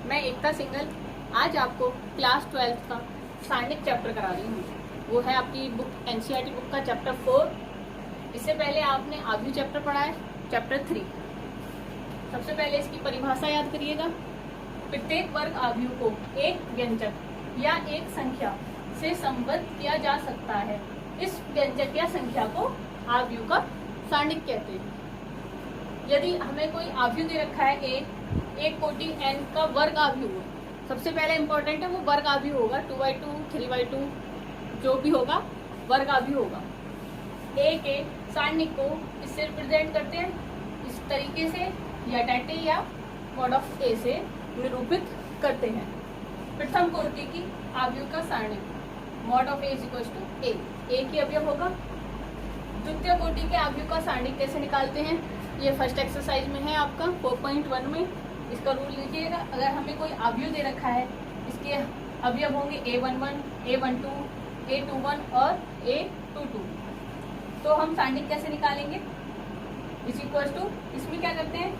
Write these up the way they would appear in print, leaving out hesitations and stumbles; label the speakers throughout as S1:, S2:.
S1: मैं एकता सिंगल आज आपको क्लास 12 का सारणिक चैप्टर करा रही हूँ। वो है आपकी बुक एनसीईआरटी बुक का चैप्टर 4। इससे पहले आपने आव्यूह चैप्टर पढ़ा है, चैप्टर 3। सबसे पहले इसकी परिभाषा याद करिएगा। प्रत्येक वर्ग आव्यूह को एक व्यंजक या एक संख्या से संबद्ध किया जा सकता है। इस व्यंजक या संख्या को आव्यूह का सारणिक कहते हैं। यदि हमें कोई आव्यूह दे रखा है ए, एक कोटि n का वर्ग आव्यूह है, सबसे पहले इंपॉर्टेंट है वो वर्ग आव्यूह होगा। 2/2, 3/2 जो भी होगा वर्ग आव्यूह होगा। ए के सारणिक को इससे रिप्रेजेंट करते हैं इस तरीके से, या डाटे या मॉड ऑफ ए से निरूपित करते हैं। प्रथम कोटि की आव्यूह का सारणिक mod of A is equal to A की अवयव होगा। द्वितीय कोटि के आव्यूह का सारणिक कैसे निकालते हैं, ये फर्स्ट एक्सरसाइज में है आपका 4.1 में। इसका रूल लिखिएगा। अगर हमें कोई आव्यूह दे रखा है, इसके अवयव होंगे a11, a12, a21 और a22। तो हम सारणिक कैसे निकालेंगे, इज इक्वल टू, इसमें क्या करते हैं,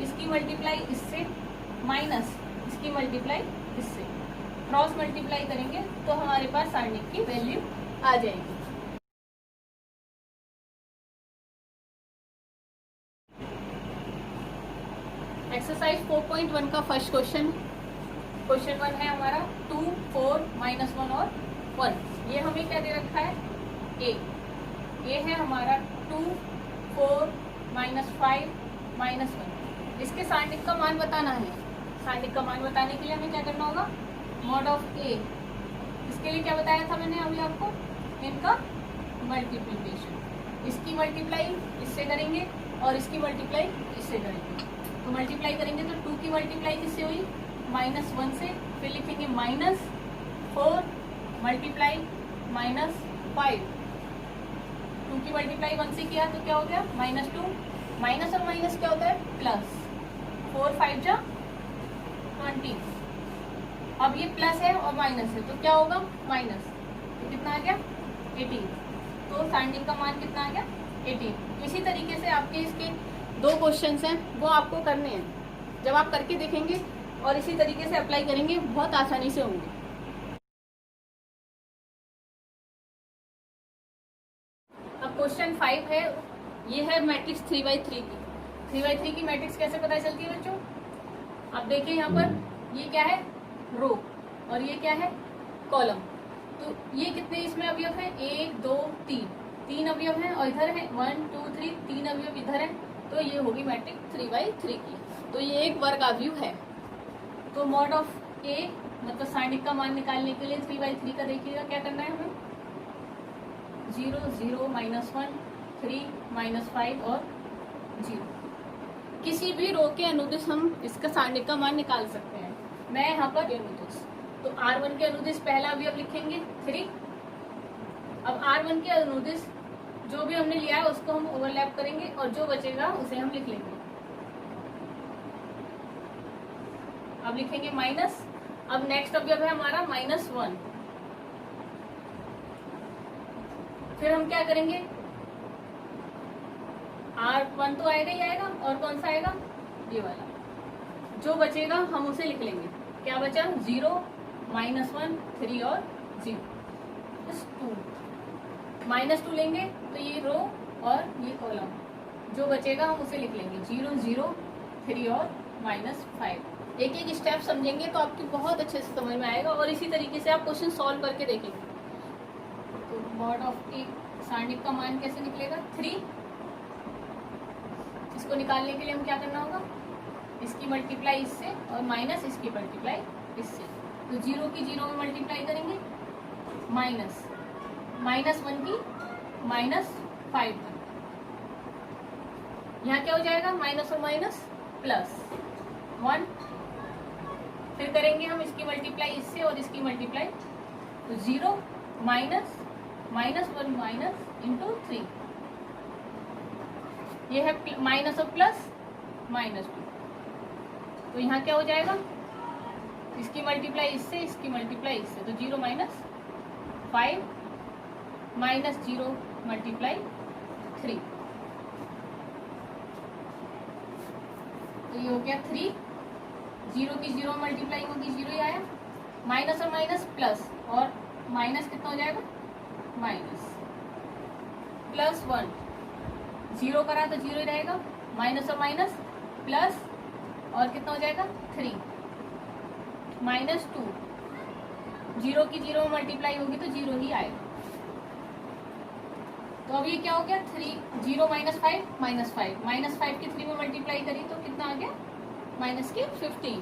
S1: इसकी मल्टीप्लाई इससे माइनस इसकी मल्टीप्लाई इससे, क्रॉस मल्टीप्लाई करेंगे तो हमारे पास सारणिक की वैल्यू आ जाएगी। एक्सरसाइज 4.1 का फर्स्ट क्वेश्चन 1 है हमारा 2, 4, -1 और 1। ये हमें क्या दे रखा है, ए है हमारा 2, 4, -5, -1। इसके सारणिक का मान बताना है। सारणिक का मान बताने के लिए हमें क्या करना होगा, मॉड ऑफ ए। इसके लिए क्या बताया था मैंने अभी आपको, इनका मल्टीप्लिकेशन। इसकी मल्टीप्लाई इससे करेंगे और इसकी मल्टीप्लाई इससे करेंगे। तो मल्टीप्लाई करेंगे तो 2 की मल्टीप्लाई किससे हुई, -1 से। फिर लिखेंगे -4 मल्टीप्लाई -5। 2 की मल्टीप्लाई 1 से किया तो क्या हो गया, -2। माइनस और माइनस क्या होता है, प्लस। 4 5 जा 20। अब ये प्लस है और माइनस है तो क्या होगा, माइनस। तो कितना आ गया, 18। तो सारणिक का मान कितना आ गया, 18। इसी तरीके से आपके इसके 2 क्वेश्चंस हैं वो आपको करने हैं। जब आप करके देखेंगे और इसी तरीके से अप्लाई करेंगे बहुत आसानी से होंगे। अब क्वेश्चन 5 है, ये है मैट्रिक्स 3/3 की। 3/3 की मैट्रिक्स कैसे पता चलती है बच्चों, आप देखिए यहाँ पर, ये क्या है, रो, और ये क्या है, कॉलम। तो ये कितने इसमें अवयव है, 1 2 3 अवयव हैं, और इधर है 1 2 3 3 अवयव इधर है। तो ये होगी मैट्रिक्स 3/3 की। तो ये एक वर्ग आव्यूह है। तो मॉड ऑफ ए मतलब सारणिक का मान निकालने के लिए 3/3 का देखिएगा क्या करना है हमें, 0 0 -1 3 -5 और 0। किसी भी रो के अनुदिश हम इसका सारणिक का मान निकाल सकते हैं। मैं यहाँ पर अनुदिश, तो R1 के अनुदिश पहला अवयव लिखेंगे 3। अब R1 के अनुदिश जो भी हमने लिया है उसको हम ओवरलैप करेंगे और जो बचेगा उसे हम लिख लेंगे। अब लिखेंगे माइनस। अब नेक्स्ट अवयव है हमारा -1। फिर हम क्या करेंगे, R1 तो आएगा ही आएगा, और कौन सा आएगा, ये वाला। जो बचेगा हम उसे लिख लेंगे। क्या बचा, 0 -1 3 और 0 2। -2 लेंगे तो ये रो और ये कॉलम, जो बचेगा हम उसे लिख लेंगे 0 0 3 और -5। एक एक स्टेप समझेंगे तो आपकी बहुत अच्छे से समझ में आएगा, और इसी तरीके से आप क्वेश्चन सॉल्व करके देखेंगे। तो मॉड ऑफ ए सारणिक का मान कैसे निकलेगा, 3। इसको निकालने के लिए हम क्या करना होगा, इसकी मल्टीप्लाई इससे और माइनस इसकी मल्टीप्लाई इससे। तो 0 की 0 में मल्टीप्लाई करेंगे, माइनस -1 की -5। यहाँ क्या हो जाएगा, माइनस और माइनस प्लस 1। फिर करेंगे हम इसकी मल्टीप्लाई इससे और इसकी मल्टीप्लाई, तो 0 माइनस -1 माइनस इंटू 3। ये है माइनस और प्लस -2। तो यहाँ क्या हो जाएगा, इसकी मल्टीप्लाई इससे इसकी मल्टीप्लाई इससे, तो 0 -5 -0 मल्टीप्लाई 3। तो ये हो गया 3 जीरो की जीरो मल्टीप्लाई होगी, जीरो ही आया। माइनस और माइनस प्लस, और माइनस कितना हो जाएगा, माइनस प्लस 1, जीरो करा तो जीरो ही रहेगा, माइनस और माइनस प्लस, और कितना हो जाएगा 3, माइनस 2, जीरो की जीरो मल्टीप्लाई होगी तो जीरो ही आएगा। तो अब ये क्या हो गया, 3 जीरो माइनस 5, माइनस 5 की 3 में मल्टीप्लाई करी तो कितना आ गया, माइनस के 15,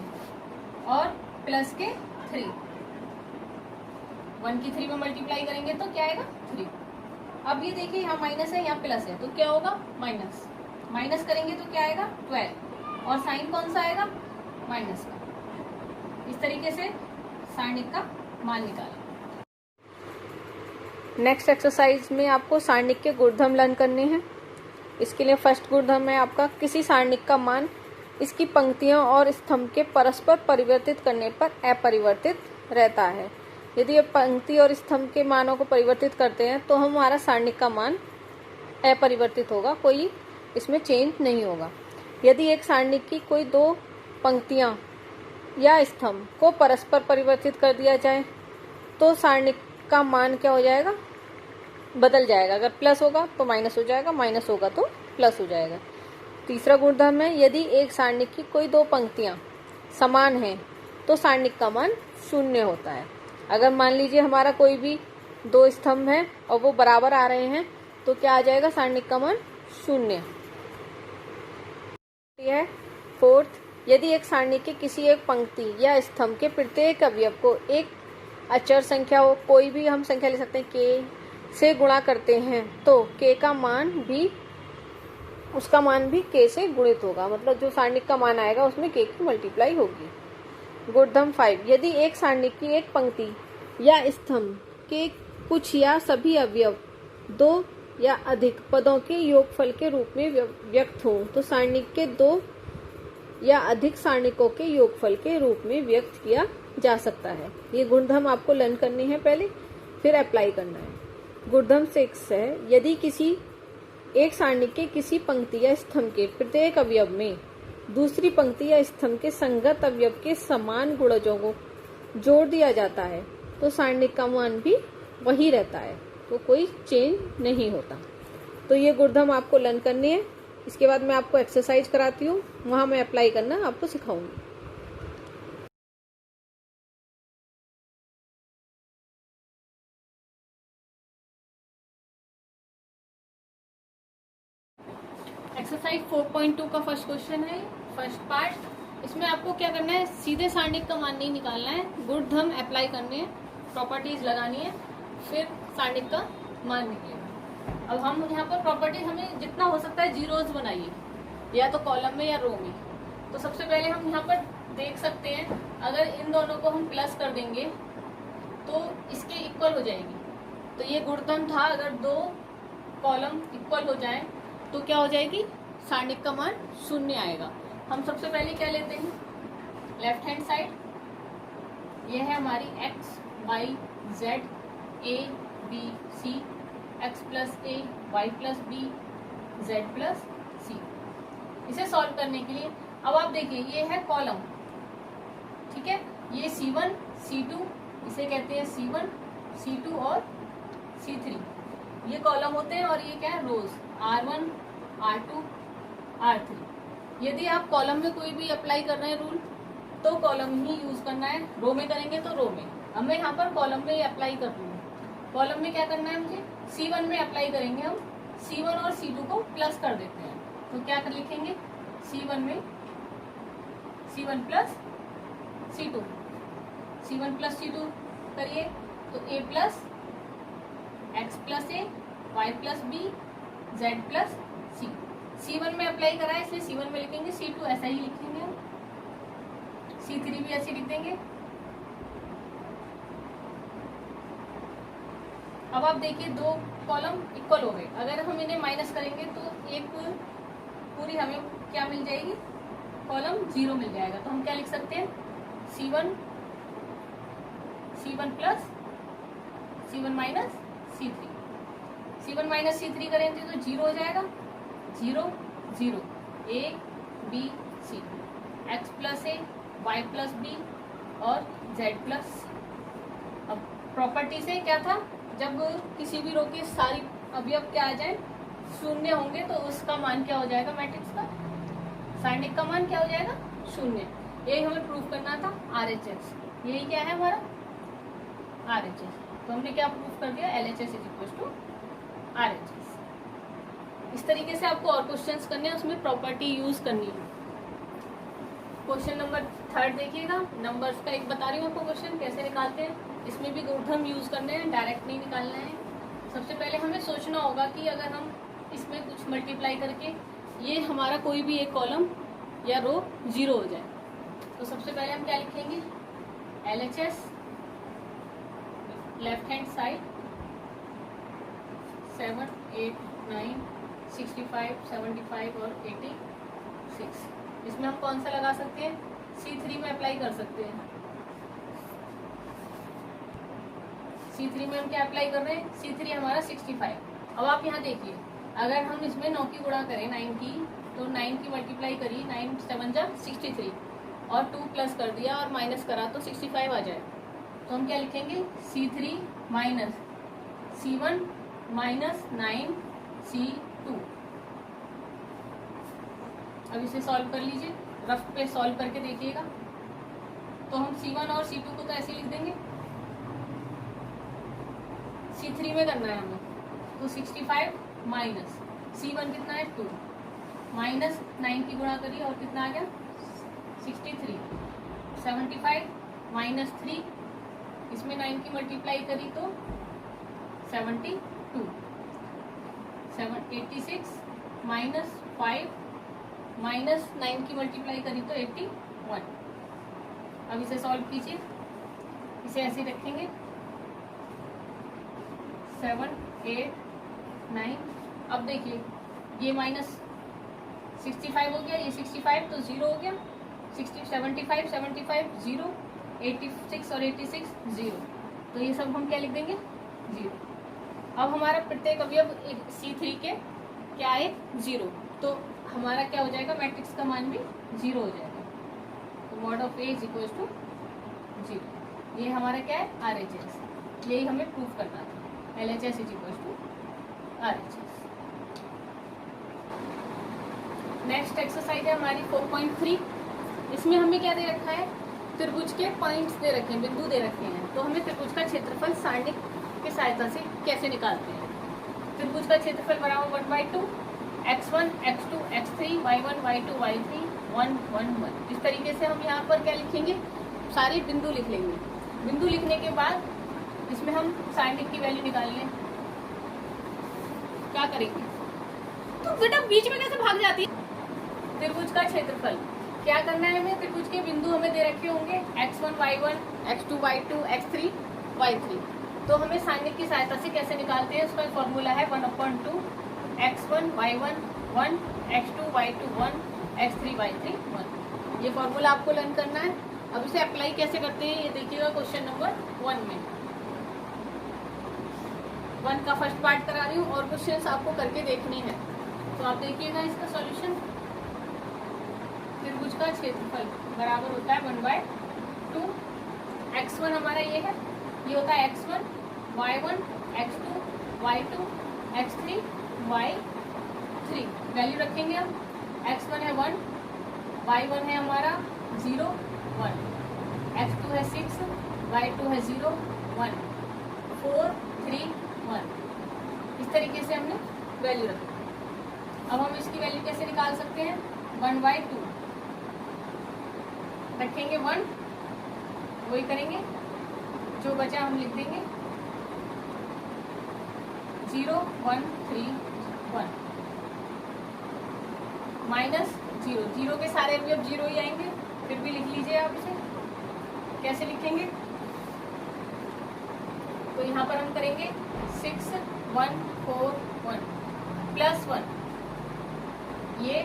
S1: और प्लस के 3, 1 की 3 में मल्टीप्लाई करेंगे तो क्या आएगा 3। अब ये देखिए यहाँ माइनस है, यहाँ प्लस है, तो क्या होगा, माइनस, माइनस करेंगे तो क्या आएगा 12, और साइन कौन सा आएगा, माइनस का। इस तरीके से सारणिक का मान निकालें। नेक्स्ट एक्सरसाइज में आपको सारणिक के गुणधर्म लर्न करने हैं। इसके लिए फर्स्ट गुणधर्म है आपका, किसी सारणिक का मान इसकी पंक्तियों और स्तंभ के परस्पर परिवर्तित करने पर अपरिवर्तित रहता है। यदि ये पंक्ति और स्तंभ के मानों को परिवर्तित करते हैं तो हमारा सारणिक का मान अपरिवर्तित होगा, कोई इसमें चेंज नहीं होगा। यदि एक सारणिक की कोई दो पंक्तियां या स्तंभ को परस्पर परिवर्तित कर दिया जाए तो सारणिक का मान क्या हो जाएगा, बदल जाएगा। अगर प्लस होगा तो माइनस हो जाएगा, माइनस होगा तो प्लस हो जाएगा। तीसरा गुणधर्म है, यदि एक सारणिक की कोई दो पंक्तियां समान हैं तो सारणिक का मान शून्य होता है। अगर मान लीजिए हमारा कोई भी दो स्तंभ है और वो बराबर आ रहे हैं तो क्या आ जाएगा, सारणिक का मान शून्य। यह फोर्थ, यदि एक सारणिक के किसी एक पंक्ति या स्तंभ के प्रत्येक अवयव को एक अचर संख्या हो, कोई भी हम संख्या ले सकते हैं, के से गुणा करते हैं तो के का मान भी, उसका मान भी के से गुणित होगा। मतलब जो सारणिक का मान आएगा उसमें के की मल्टीप्लाई होगी। गुणधर्म 5, यदि एक सारणिक की एक पंक्ति या स्तंभ के कुछ या सभी अवयव दो या अधिक पदों के योगफल के रूप में व्यक्त हो तो सारणिक के दो या अधिक सारणिकों के योगफल के रूप में व्यक्त किया जा सकता है। ये गुणधर्म आपको लर्न करनी है पहले, फिर अप्लाई करना है। गुणधर्म 6 है, यदि किसी एक सारणिक के किसी पंक्ति या स्तंभ के प्रत्येक अवयव में दूसरी पंक्ति या स्तंभ के संगत अवयव के समान गुणजों को जोड़ दिया जाता है तो सारणिक का मान भी वही रहता है, तो कोई चेंज नहीं होता। तो ये गुणधर्म आपको लर्न करनी है। इसके बाद मैं आपको एक्सरसाइज कराती हूँ, वहां मैं अप्लाई करना आपको सिखाऊंगी। एक्सरसाइज 4.2 का फर्स्ट क्वेश्चन है, फर्स्ट पार्ट। इसमें आपको क्या करना है, सीधे सारणिक का मान नहीं निकालना है, गुणधर्म अप्लाई करने हैं, प्रॉपर्टीज लगानी है, फिर सारणिक का मान निकलेगा। अब हम यहाँ पर प्रॉपर्टीज हमें जितना हो सकता है जीरोज बनाइए, या तो कॉलम में या रो में। तो सबसे पहले हम यहाँ पर देख सकते हैं, अगर इन दोनों को हम प्लस कर देंगे तो इसके इक्वल हो जाएगी। तो ये गुणधर्म था, अगर दो कॉलम इक्वल हो जाए तो क्या हो जाएगी, सारणिक का मान शून्य आएगा। हम सबसे पहले क्या लेते हैं, लेफ्ट हैंड साइड, यह है हमारी x y z a b c, x plus a y plus b z plus c। इसे सॉल्व करने के लिए अब आप देखिए, ये है कॉलम, ठीक है, ये C1 C2, इसे कहते हैं C1 C2 और C3, ये कॉलम होते हैं, और ये क्या है, रोज, R1 R2 R3। यदि आप कॉलम में कोई भी अप्लाई कर रहे हैं रूल तो कॉलम ही यूज करना है, रो में करेंगे तो रो में। अब मैं यहाँ पर कॉलम में अप्लाई कर रही हूँ। कॉलम में क्या करना है मुझे, C1 में अप्लाई करेंगे हम, C1 और C2 को प्लस कर देते हैं। तो क्या कर लिखेंगे, C1 में C1 plus C2, C1 plus C2 करिए तो A plus X plus A Y plus B Z plus C। C1 में अप्लाई करा है इसलिए C1 में लिखेंगे, C2 ऐसा ही लिखेंगे हम, C3 भी ऐसे लिख देंगे। अब आप देखिए दो कॉलम इक्वल हो गए, अगर हम इन्हें माइनस करेंगे तो एक पूरी हमें क्या मिल जाएगी, कॉलम 0 मिल जाएगा। तो हम क्या लिख सकते हैं, C1 plus C1 minus C3, C1 minus C3 करेंगे तो 0 हो जाएगा, 0 0 A B C, X plus A y plus B और z प्लस। अब प्रॉपर्टी से क्या था, जब किसी भी रो की सारी अवयव क्या आ जाए शून्य होंगे तो उसका मान क्या हो जाएगा, मैट्रिक्स का सारणिक का मान क्या हो जाएगा, शून्य। यही हमें प्रूफ करना था RHS। यही क्या है हमारा RHS। तो हमने क्या प्रूफ कर दिया, LHS is equal to RHS। इस तरीके से आपको और क्वेश्चंस करने हैं, उसमें प्रॉपर्टी यूज करनी है। क्वेश्चन नंबर 3 देखिएगा, नंबर्स का एक बता रही हूँ आपको क्वेश्चन कैसे निकालते हैं। इसमें भी गुणधर्म यूज करने हैं, डायरेक्ट नहीं निकालना है। सबसे पहले हमें सोचना होगा कि अगर हम इसमें कुछ मल्टीप्लाई करके ये हमारा कोई भी एक कॉलम या रो 0 हो जाए, तो सबसे पहले हम क्या लिखेंगे, LHS लेफ्ट हैंड साइड 7, 8, 9, 65, 75 और 86। इसमें हम कौन सा लगा सकते हैं, C3 में अप्लाई कर सकते हैं। C3 में हम क्या अप्लाई कर रहे हैं, C3 हमारा 65। अब आप यहाँ देखिए, अगर हम इसमें 9 की गुणा करें 9 की, तो 9 की मल्टीप्लाई करिए, 9 7 जा 63 और 2 प्लस कर दिया और माइनस करा तो 65 आ जाए। तो हम क्या लिखेंगे, C3 minus C1 minus 9C2। अब इसे सॉल्व कर लीजिए, रफ पे सॉल्व करके देखिएगा। तो हम C1 और C2 को तो ऐसे लिख देंगे, C3 में करना है हमें, तो 65 माइनस C1 कितना है 2 माइनस 9 की गुणा करिए और कितना आ गया 63, 75 माइनस 3, इसमें 9 की मल्टीप्लाई करी तो 72, 86 माइनस 5 माइनस 9 की मल्टीप्लाई करी तो 81। अब इसे सॉल्व कीजिए, इसे ऐसे रखेंगे 7, 8, 9। अब देखिए ये माइनस 65 हो गया, ये 65 तो 0 हो गया, 75 0, 86 और 86 0, तो ये सब हम क्या लिख देंगे 0। अब हमारा प्रत्येक अवयव C3 के क्या है 0, तो हमारा क्या हो जाएगा, मैट्रिक्स का मान भी 0 हो जाएगा। तो mod of A is equal to 0। ये हमारा क्या है RHS, यही हमें प्रूफ करना था, LHS is equal to RHS। Next exercise है हमारी 4.3। इसमें हमें क्या दे रखा है, त्रिभुज के पॉइंट्स दे रखे हैं, बिंदु दे रखे हैं। तो हमें त्रिभुज का क्षेत्रफल सारणिक की सहायता से कैसे निकालते हैं। त्रिभुज का क्षेत्रफल बराबर 1/2 x1 x2 x3 y1 y2 y3 1 1 1। इस तरीके से हम यहाँ पर क्या लिखेंगे, सारे बिंदु लिख लेंगे। बिंदु लिखने के बाद इसमें हम सारणिक की वैल्यू निकाल लें। क्या करेंगे, तो बेटा बीच में कैसे भाग जाती है। त्रिभुज का क्षेत्रफल क्या करना है हमें, त्रिभुज के बिंदु हमें दे रखे होंगे x1 y1 x2 y2 x3 y3। तो हमें सारणिक की सहायता से कैसे निकालते हैं, उसका फॉर्मूला है 1/2 x1 y1 1 x2 y2 1 x3 y3 1। ये फॉर्मूला आपको लर्न करना है। अब इसे अप्लाई कैसे करते हैं ये देखिएगा क्वेश्चन नंबर 1 में। 1 का फर्स्ट पार्ट करा रही हूँ और क्वेश्चंस आपको करके देखनी है, तो आप देखिएगा इसका सॉल्यूशन। त्रिभुज का क्षेत्रफल बराबर होता है 1/2 x1 हमारा ये होता है x1 y1 x2 y2 x3 y3। Value रखेंगे हम, x1 है 1, y1 है हमारा 0 1, x2 है 6, y2 है 0 1 4 3 1। इस तरीके से हमने वैल्यू रखी। अब हम इसकी वैल्यू कैसे निकाल सकते हैं, 1/2 रखेंगे 1, वही करेंगे, जो बचा हम लिख देंगे 0 1 3 1 माइनस 0। 0 के सारे अवयव 0 ही आएंगे, फिर भी लिख लीजिए आप इसे। कैसे लिखेंगे, तो यहाँ पर हम करेंगे 6 1 4 1 प्लस 1, ये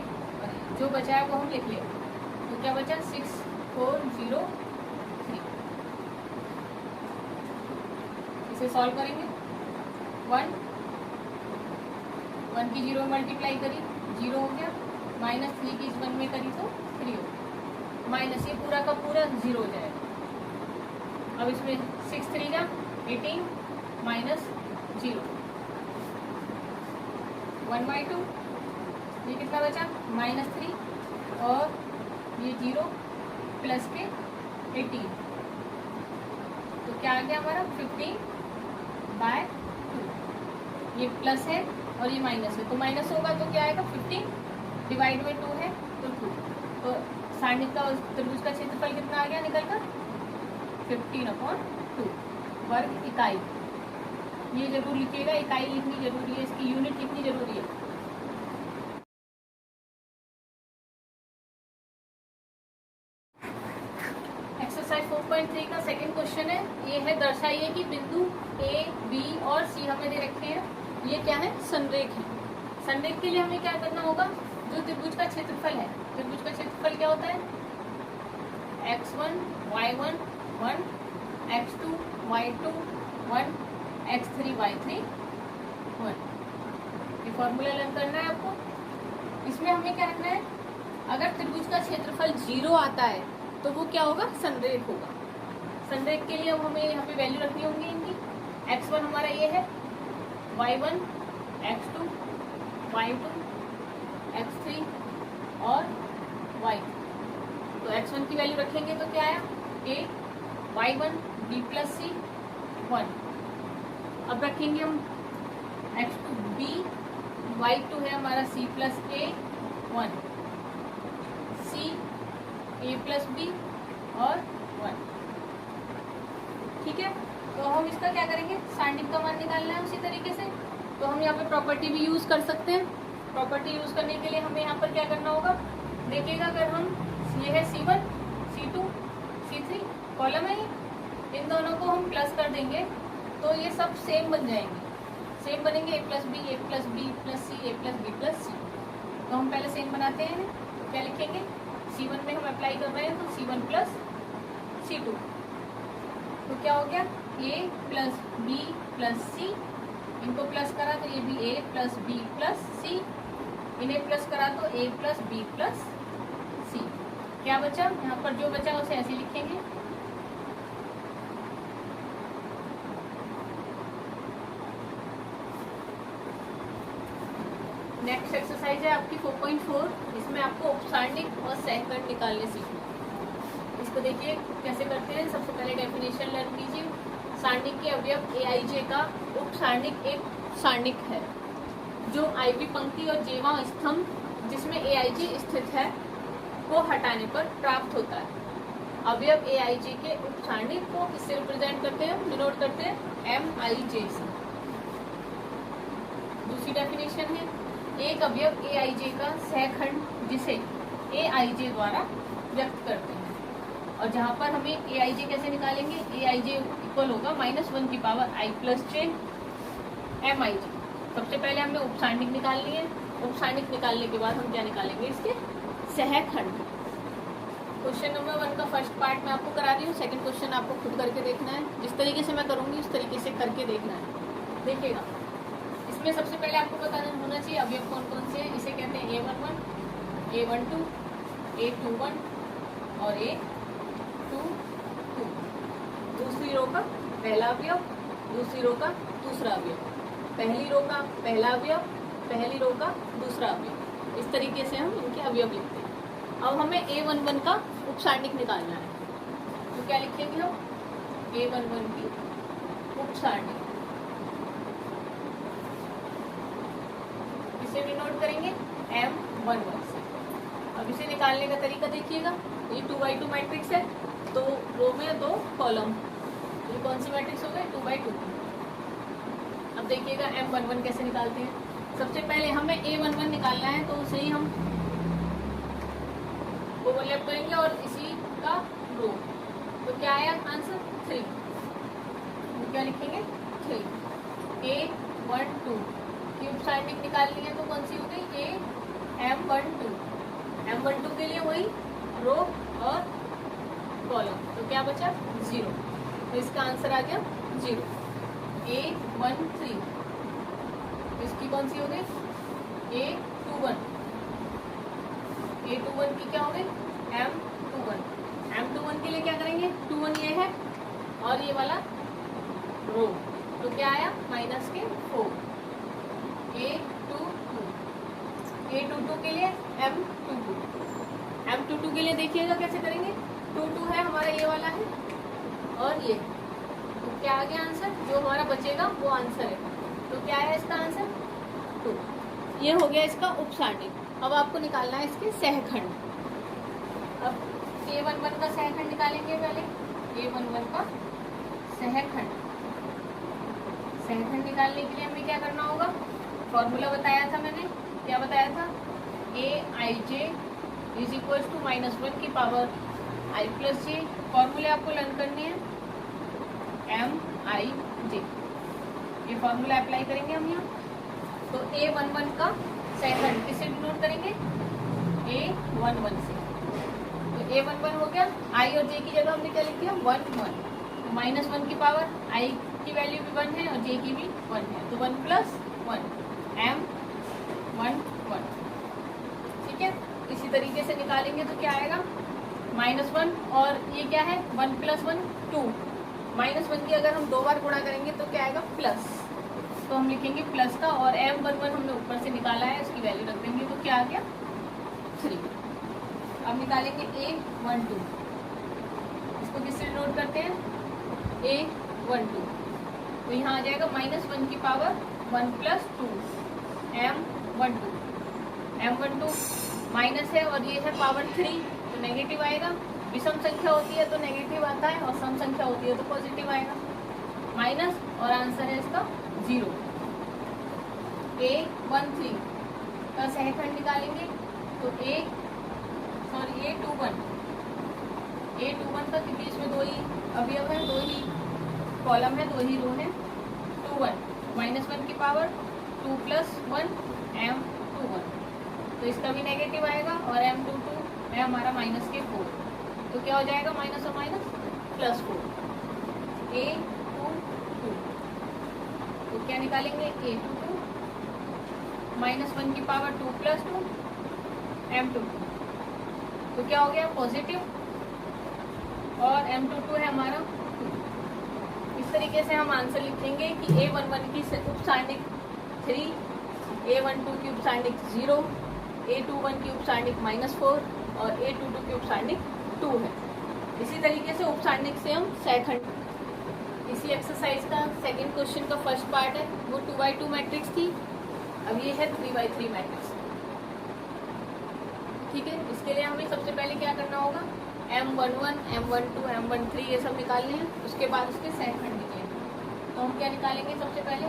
S1: जो बचा है वो हम लिख लेंगे। तो क्या बचा 6 4 0 3। इसे सॉल्व करेंगे, 1 की 0 मल्टीप्लाई करी 0 हो गया, -3 की 1 में करी तो 3 हो गया। माइनस ये पूरा का पूरा 0 हो जाएगा। अब इसमें 6 3 जा 18 माइनस 0 1/2, ये कितना बचा -3 और ये 0 प्लस के 18, तो क्या आ गया हमारा 15/2। ये प्लस है और ये माइनस है, तो माइनस होगा तो क्या आएगा 15 डिवाइड बाई 2 है तो 2। तो सारणी का त्रिभुज का क्षेत्रफल कितना आ गया निकल कर 15/2 वर्ग इकाई। ये जरूर लिखिएगा, इकाई लिखनी जरूरी है, इसकी यूनिट लिखनी जरूरी है। एक्सरसाइज 4.3 का सेकंड क्वेश्चन है। ये है दर्शाइए कि बिंदु ए बी और सी हमें दे रखे हैं। ये क्या है संरेख है। संरेख के लिए हमें क्या करना होगा, जो त्रिभुज का क्षेत्रफल है, त्रिभुज का क्षेत्रफल क्या होता है x1 y1 1 x2 y2 1 x3 y3 1। ये फॉर्मूला लर्न करना है आपको। इसमें हमें क्या करना है, अगर त्रिभुज का क्षेत्रफल 0 आता है तो वो क्या होगा संरेख होगा। संरेख के लिए अब हमें यहाँ पे वैल्यू रखनी होंगी इनकी। x1 हमारा ये है, y1 x2 y2 x3 और y3। तो x1 की वैल्यू रखेंगे तो क्या आया a y1 b plus c 1। अब रखेंगे हम x2 b, y2 है हमारा c plus a 1, c a plus b और 1। ठीक है, तो हम इसका क्या करेंगे, सारणिक का मान निकालना है उसी तरीके से। तो हम यहाँ पे प्रॉपर्टी भी यूज कर सकते हैं। प्रॉपर्टी यूज करने के लिए हमें यहाँ पर क्या करना होगा, देखिएगा अगर हम ये है C1 C2 C3 कॉलम है, इन दोनों को हम प्लस कर देंगे तो ये सब सेम बन जाएंगे। सेम बनेंगे a plus B a plus B plus C a plus B plus C. तो हम पहले सेम बनाते हैं, तो क्या लिखेंगे C1 में हम अप्लाई कर रहे हैं तो C1 प्लस C2, तो क्या हो गया a प्लस बी प्लस सी। इनको प्लस करा तो ये भी a प्लस बी प्लस सी, इन्हें प्लस करा तो a प्लस बी प्लस सी। क्या बचा, यहाँ पर जो बचा उसे ऐसे लिखेंगे। नेक्स्ट एक्सरसाइज है आपकी 4.4। इसमें आपको उपसारणिक और सहखंड निकालने सीखना। इसको देखिए कैसे करते हैं। सबसे पहले डेफिनेशन लर्न कीजिए। सारणिक के अवयव AIJ का उपसारणिक एक सारणिक है जो IV पंक्ति और जेवा स्तंभ जिसमें AIJ स्थित है को हटाने पर प्राप्त होता है। अवयव AIJ के उपसारणिक को किससे रिप्रेजेंट करते हैं, डिनोट करते हैं MIJ से। दूसरी डेफिनेशन है, एक अवयव AIJ का सहखंड जिसे AIJ द्वारा व्यक्त करते हैं। और जहाँ पर हमें AIJ कैसे निकालेंगे, AIJ इक्वल होगा -1 की power i plus j MIJ। सबसे पहले हमें उपसारणिक निकालनी है। उपसारणिक निकालने के बाद हम क्या निकालेंगे, इसके सहखंड। क्वेश्चन नंबर 1 का फर्स्ट पार्ट मैं आपको करा रही हूँ। सेकंड क्वेश्चन आपको खुद करके देखना है। जिस तरीके से मैं करूँगी उस तरीके से करके देखना है। देखिएगा, इसमें सबसे पहले आपको पता होना चाहिए अवयव कौन कौन से हैं। इसे कहते हैं A11 A12 A21 और A22। दूसरी रो का पहला अवयव, दूसरी रो का दूसरा अवयव, पहली रो का पहला अवयव, पहली रो का दूसरा अवयव। इस तरीके से हम इनके अवयव लिखते हैं। अब हमें A11 का उपसारणिक निकालना है, तो क्या लिखेंगे हम, A11 की उपसारणिक। इसे डिनोट करेंगे M11 से। अब इसे निकालने का तरीका देखिएगा। ये 2x2 मैट्रिक्स है, तो रो में 2 कॉलम। ये कौन सी मैट्रिक्स हो गई, 2x2। अब देखिएगा M11 कैसे निकालते हैं। सबसे पहले हमें A11 निकालना है, तो उसे ही हम ओवरलैप करेंगे और इसी का रो। तो क्या आया आंसर 3। तो क्या लिखेंगे 3। A12 की उपसारणिक निकालनी है, तो कौन सी हो गई, M12। M12 के लिए वही रो और कॉलम, तो क्या बचा 0। तो इसका आंसर आ गया 0। A13 इसकी कौन सी हो गई, A21। A21 की क्या हो गई, M21। M21। M21 के लिए क्या करेंगे, 21 ये है और ये वाला रो, तो क्या आया माइनस के 4। A22 के लिए M22 के लिए देखिएगा कैसे करेंगे। 22 है हमारा ये वाला है और ये, तो क्या आ गया आंसर, जो हमारा बचेगा वो आंसर है। तो क्या है इसका आंसर 2। ये हो गया इसका उपसारणिक। अब आपको निकालना है इसके सहखंड। अब A11 का सहखंड निकालेंगे पहले। A11 का सहखंड निकालने के लिए हमें क्या करना होगा, फॉर्मूला बताया था मैंने, क्या बताया था, Aij इज इक्वल टू -1 की पावर i प्लस जे। फॉर्मूले आपको लर्न करने हैं, Mij, ये फॉर्मूला अप्लाई करेंगे हम यहाँ। तो A11 का सहखंड किससे डिनोट करेंगे, A11 से। तो A11 हो गया, i और j की जगह हमने क्या लिख दिया 1 1, तो -1 की पावर i की वैल्यू भी 1 है और j की भी 1 है, तो 1 + 1 M11। ठीक है, इसी तरीके से निकालेंगे तो क्या आएगा -1 और ये क्या है 1 + 1 2। -1 की अगर हम 2 बार गुणा करेंगे तो क्या आएगा प्लस, तो हम लिखेंगे प्लस का, और M11 हमने ऊपर से निकाला है, इसकी वैल्यू रख देंगे, तो क्या आ गया 3। अब निकालेंगे A12, इसको किससे नोट करते हैं, A12, तो यहाँ आ जाएगा -1 की पावर 1 + 2 M12 माइनस है और ये है पावर 3, तो नेगेटिव आएगा। विषम संख्या होती है तो नेगेटिव आता है और सम संख्या होती है तो पॉजिटिव आएगा, माइनस, और आंसर है इसका 0। A13 का सहखंड निकालेंगे तो A21 का, क्योंकि इसमें 2 ही अवयव है, 2 ही कॉलम है, 2 ही रो है। 21 -1 की पावर 2 + 1 M21, तो इसका भी नेगेटिव आएगा, और M22 है हमारा -4, तो क्या हो जाएगा माइनस और माइनस +4। A22, तो क्या निकालेंगे A22 -1 की पावर 2 + 2 M22, तो क्या हो गया पॉजिटिव, और M22 है हमारा 2। इस तरीके से हम आंसर लिखेंगे कि A11 की उपसारणिक 3, A12 की उपसारणिक 0, A21 की उपसारणिक -4 और A22 की उपसारणिक 2 है। इसी तरीके से उपसारणिक से हम सहखंड, इसी एक्सरसाइज का सेकंड क्वेश्चन का फर्स्ट पार्ट है, वो 2x2 मैट्रिक्स थी, अब ये है 3x3 मैट्रिक्स। ठीक है, इसके लिए हमें सबसे पहले क्या करना होगा, M11, M12, M13 ये सब निकालने हैं, उसके बाद उसके सहखंड निकलेंगे। तो हम क्या निकालेंगे सबसे पहले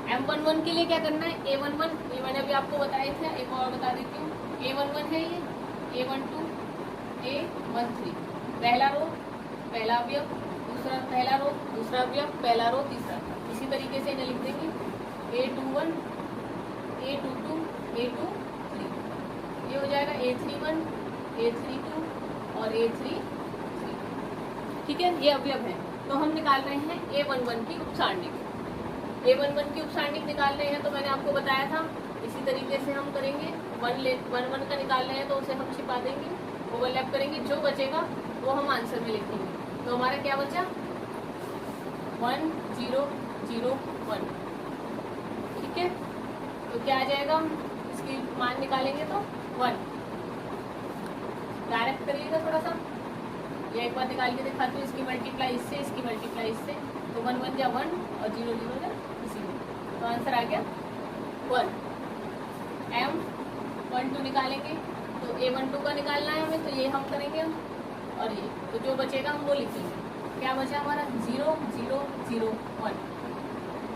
S1: M11 के लिए क्या करना है, A11 ये मैंने अभी आपको बताया था, एक और बता देती हूँ। A11 है ये, A12, A13, पहला रो पहला अवयव, दूसरा पहला रो दूसरा अवयव, पहला रो तीसरा। इसी तरीके से इन्हें लिख देंगे A21, A22, A23, ये हो जाएगा A31, A32 और A33। ठीक है, ये अवयव है। तो हम निकाल रहे हैं A11 की उपसारणिक। A11 की उपसारणिक निकाल रहे हैं तो मैंने आपको बताया था, इसी तरीके से हम करेंगे। 1 का निकाल रहे हैं तो उसे हम छिपा देंगे, ओवरलैप करेंगे, जो बचेगा वो हम आंसर में लिखेंगे। तो हमारा क्या बचा 1 0 0 1। ठीक है, तो क्या आ जाएगा, इसकी मान निकालेंगे तो 1। डायरेक्ट करिएगा थोड़ा सा, या एक बार निकाल के दिखाती हूँ, इसकी मल्टीप्लाई इससे, इसकी मल्टीप्लाई इससे, तो 1 1 जा 1 और 0 0 जा इसी में, तो आंसर आ गया 1। M12 निकालेंगे तो A12 का निकालना है हमें, तो ये हम करेंगे, और ये तो जो बचेगा हम वो लिखेंगे। क्या बचा हमारा 0 0 0 1,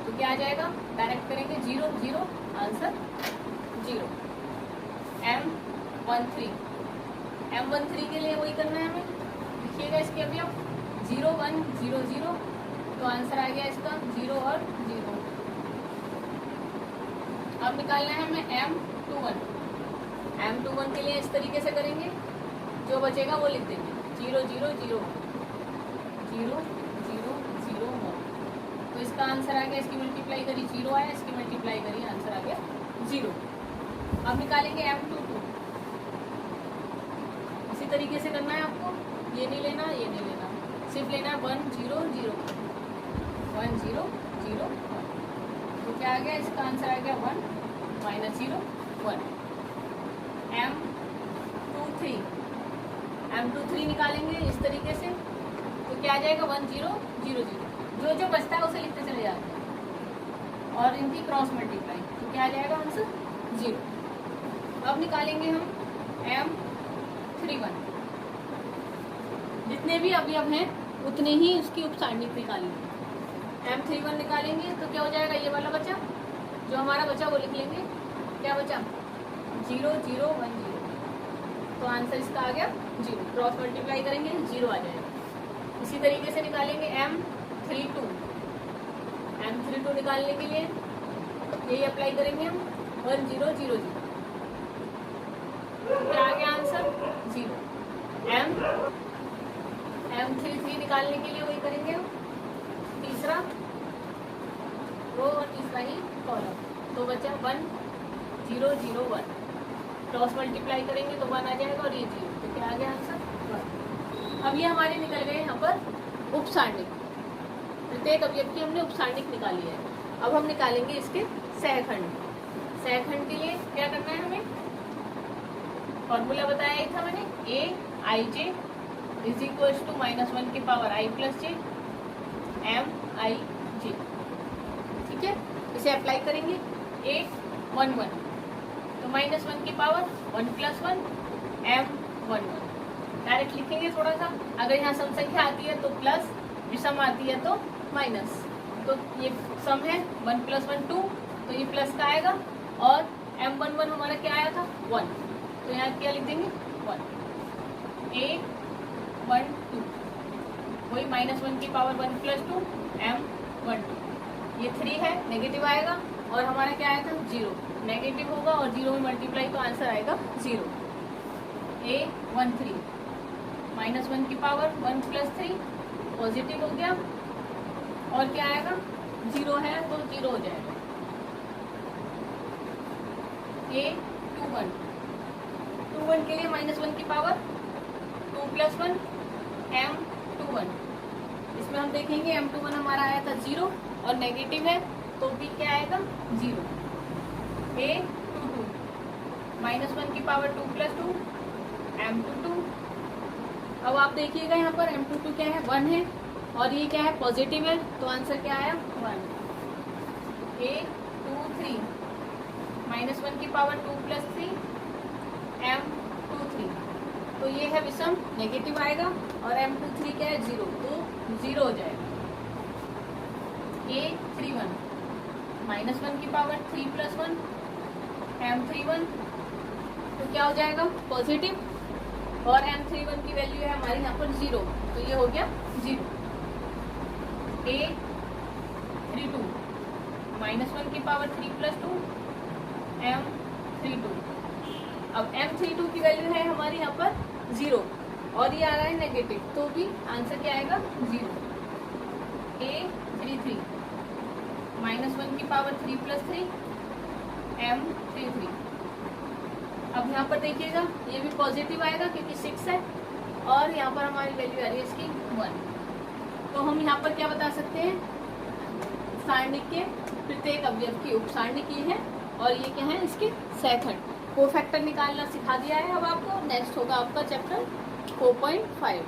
S1: तो क्या आ जाएगा, डायरेक्ट करेंगे 0 0, आंसर 0। M13 के लिए वही करना है हमें, लिखिएगा इसके अभी अब 0 1 0 0, तो आंसर आ गया इसका 0 और 0। अब निकालना है हमें M21 के लिए इस तरीके से करेंगे, जो बचेगा वो लिख देंगे 0 0 0 0 0 0 1, तो इसका आंसर आ गया, इसकी मल्टीप्लाई करी 0 आया, इसकी मल्टीप्लाई करी आंसर आ गया 0। अब निकालेंगे तरीके से करना है आपको, ये नहीं लेना, ये नहीं लेना, सिर्फ लेना है 1 0 0 1 0 0 1। तो क्या आ गया, इसका आंसर आ गया 1 -0 1। M23 निकालेंगे इस तरीके से, तो क्या आ जाएगा 1 0 0 0। जो जो बचता है उसे लिखते चले जाते हैं और इनकी क्रॉस मल्टीप्लाई, तो क्या आ जाएगा आंसर 0। अब निकालेंगे हम M31, जितने भी अवयव हैं उतने ही उसकी उपसारणिक निकालेंगे। M31 निकालेंगे तो क्या हो जाएगा, ये वाला बचा, जो हमारा बचा वो लिख लेंगे, क्या बचा 0 0 1 0, तो आंसर इसका आ गया 0। क्रॉस मल्टीप्लाई करेंगे 0 आ जाएगा। इसी तरीके से निकालेंगे M32 निकालने के लिए यही अप्लाई करेंगे हम 1 0 0 0, क्या आ गया आंसर 0। M33 निकालने के लिए वही करेंगे हम, तीसरा रो और तीसरा ही कॉलम, तो बचा 1 0 0 1। क्रॉस मल्टीप्लाई करेंगे तो 1 आ जाएगा और ये 0, तो क्या आ गया आंसर 1। अब ये हमारे निकल गए यहाँ पर उपसारणिक, प्रत्येक अवयव की हमने उपसारणिक निकाली है। अब हम निकालेंगे इसके सहखंड। सहखंड के लिए क्या करना है हमें, फॉर्मूला बताया ही था मैंने, aij इज इक्वल टू -1 की power i plus J mij, ठीक है। इसे अप्लाई करेंगे a 1 1, तो -1 की पावर 1 + 1 m 1 1। डायरेक्ट लिखेंगे थोड़ा सा, अगर यहाँ सम संख्या आती है तो प्लस, विषम आती है तो माइनस। तो ये सम है 1 + 1 2, तो ये प्लस का आएगा, और m11 हमारा क्या आया था 1, तो यहाँ क्या लिख देंगे 1 a 1 2, वही -1 की पावर 1 + 2 m 1 2। ये 3 है, नेगेटिव आएगा, और हमारा क्या आया था 0, नेगेटिव होगा और 0 में मल्टीप्लाई तो आंसर आएगा 0। a 1 3, -1 की पावर 1 + 3 पॉजिटिव हो गया, और क्या आएगा 0 है तो 0 हो जाएगा। a 2 1 के लिए -1 की पावर 2 + 1 m 2 1। इसमें हम देखेंगे m21 हमारा आया था 0 और नेगेटिव है, तो भी क्या आएगा 0। a 2 2, -1 की पावर 2 + 2 m 2 2। अब आप देखिएगा यहाँ पर m22 क्या है 1 है, और ये क्या है पॉजिटिव है, तो आंसर क्या आया 1। a 2 3, -1 की पावर 2 + 3 m 2 3, तो ये है विषम, नेगेटिव आएगा, और m23 क्या है 0, तो 0 हो जाएगा। a 3 1, -1 की पावर 3 + 1 m 3 1, तो क्या हो जाएगा पॉजिटिव, और m31 की वैल्यू है हमारी यहाँ पर 0, तो ये हो गया 0। a 3 2, -1 की पावर 3 + 2 m 3 2। अब m32 की वैल्यू है हमारी यहाँ पर 0, और ये आ रहा है नेगेटिव, तो भी आंसर क्या आएगा 0। a 3 3, -1 की पावर 3 + 3 m 3 3। अब यहाँ पर देखिएगा ये भी पॉजिटिव आएगा क्योंकि 6 है, और यहाँ पर हमारी वैल्यू आ रही है इसकी 1। तो हम यहाँ पर क्या बता सकते हैं, सारणिक के प्रत्येक अवयव की उपसारणिक ये है, और ये क्या है इसके सहखंड। कोफैक्टर निकालना सिखा दिया है अब आपको। नेक्स्ट होगा आपका चैप्टर 4.5।